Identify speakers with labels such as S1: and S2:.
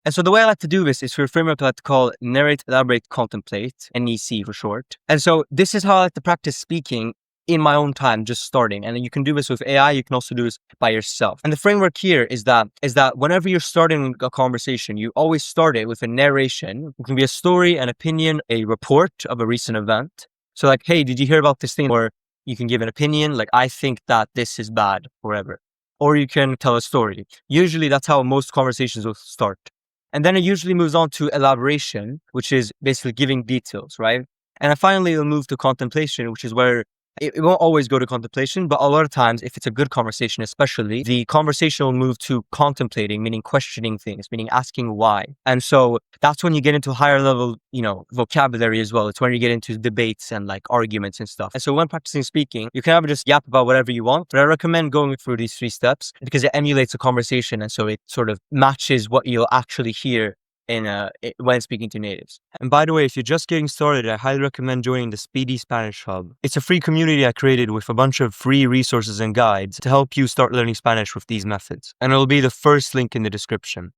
S1: And so the way I like to do this is through a framework I like to call narrate, elaborate, contemplate, NEC for short. And so this is how I like to practice speaking in my own time, just starting. And you can do this with AI. You can also do this by yourself. And the framework here is that whenever you're starting a conversation, you always start it with a narration. It can be a story, an opinion, a report of a recent event. So like, hey, did you hear about this thing? Or you can give an opinion, like, I think that this is bad, whatever. Or you can tell a story. Usually that's how most conversations will start. And then it usually moves on to elaboration, which is basically giving details, right? And finally, it'll move to contemplation, which is where it won't always go to contemplation, but a lot of times, if it's a good conversation, especially, the conversation will move to contemplating, meaning questioning things, meaning asking why. And so that's when you get into higher level, vocabulary as well. It's when you get into debates and like arguments and stuff. And so when practicing speaking, you can either just yap about whatever you want, but I recommend going through these 3 steps because it emulates a conversation. And so it sort of matches what you'll actually hear when speaking to natives. And by the way, if you're just getting started, I highly recommend joining the Speedy Spanish Hub. It's a free community I created with a bunch of free resources and guides to help you start learning Spanish with these methods. And it'll be the first link in the description.